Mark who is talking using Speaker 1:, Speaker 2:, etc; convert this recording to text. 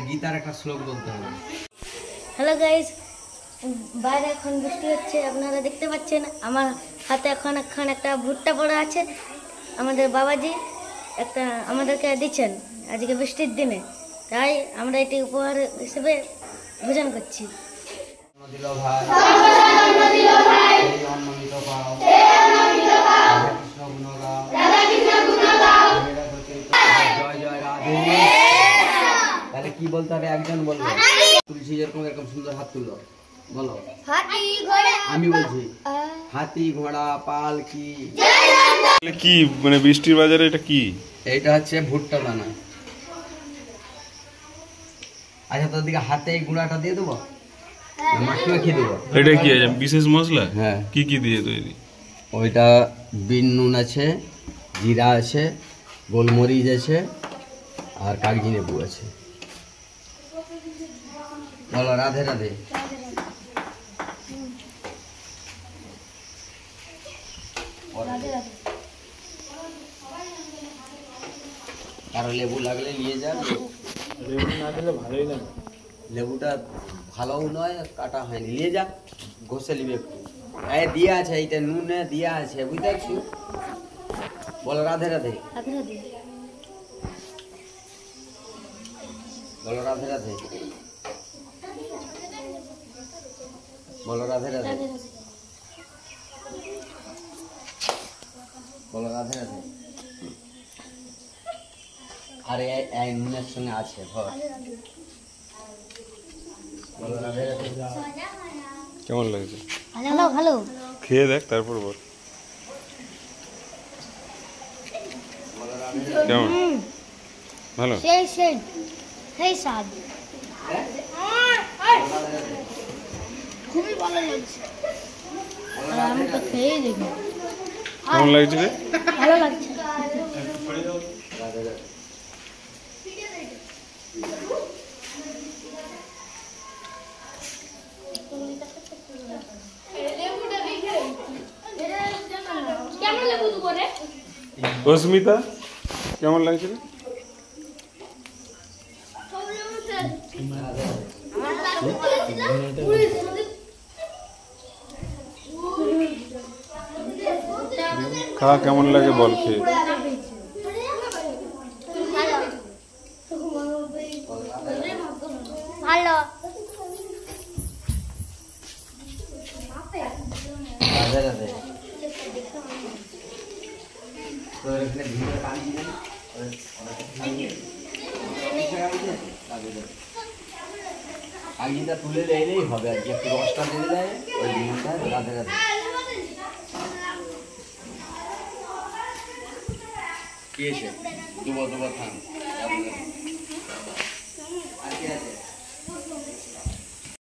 Speaker 1: গীতার একটা শ্লোক বলতে হবে।
Speaker 2: হ্যালো গাইস, বাইরে এখন বৃষ্টি হচ্ছে, আপনারা দেখতে পাচ্ছেন। আমার হাতে এখন একটা ভুট্টা পড়া আছে। আমাদের বাবাজি একটা আমাদেরকে দিচ্ছেন আজকে বৃষ্টির দিনে, তাই আমরা এটি উপহার হিসেবে ভোজন করছি।
Speaker 1: তাহলে কি বলতে হবে? একজন বলবে। তুলসী যেরকম এরকম সুন্দর হাত তুলো, বলো। আমি বলছি হাতি ঘোড়া পালকি।
Speaker 3: কি মানে বৃষ্টির বাজারে এটা কি?
Speaker 1: এইটা হচ্ছে ভুট্টা দানা। আচ্ছা, তোর দিকে হাতে এই গুঁড়াটা দিয়ে দেবো, মাখিয়ে মাখিয়ে দেবো।
Speaker 3: এটা কি আছে বিশেষ মশলা?
Speaker 1: হ্যাঁ।
Speaker 3: কি কি দিয়ে তৈরি?
Speaker 1: ওইটা বিন নুন আছে, জিরা আছে, গোলমরিচ আছে, আর কাগজি লেবু আছে। বলো রাধে রাধে। কারো লেবু লাগলে নিয়ে যান।
Speaker 3: লেবু না দিলে ভালোই লাগে।
Speaker 1: লেবুটা ভালোও নয়, কাটা হয়নি, নিয়ে যাক, ঘষে নিবে একটু। দিয়ে আছে, এইটা নুনে দিয়া আছে, বুঝতে পারছি। বলো রাধে রাধে। বলো রাধে রাধে। বলো রাধে রাধে। বলো রাধে রাধে। আরে এই নুনের সঙ্গে আছে ধর। বলো রাধে রাধে।
Speaker 3: কেমন লাগছে?
Speaker 2: ভালো ভালো।
Speaker 3: খেয়ে দেখ তারপর বল কেমন। ভালো,
Speaker 2: সেই সেই সেই স্বাদ, খুবই ভালো লাগছে। আমি তো খেয়েই দেখি।
Speaker 3: কেমন লাগছে রে?
Speaker 2: ভালো লাগছে।
Speaker 1: রাধে রাধে।
Speaker 3: অস্মিতা কেমন লাগছে রে? খা, কেমন লাগে বল খেয়ে।
Speaker 2: ভালো।
Speaker 1: রাধে রাধে। তো এখানে ভিতরে পানি দিবেন, আগিটা তুলে দিলেই হবে আর কি, একটু রসটা দিয়ে দেয় ওই ডিমটা। রাধে রাধে। কি এসে দুবার থাম। রাধে রাধে।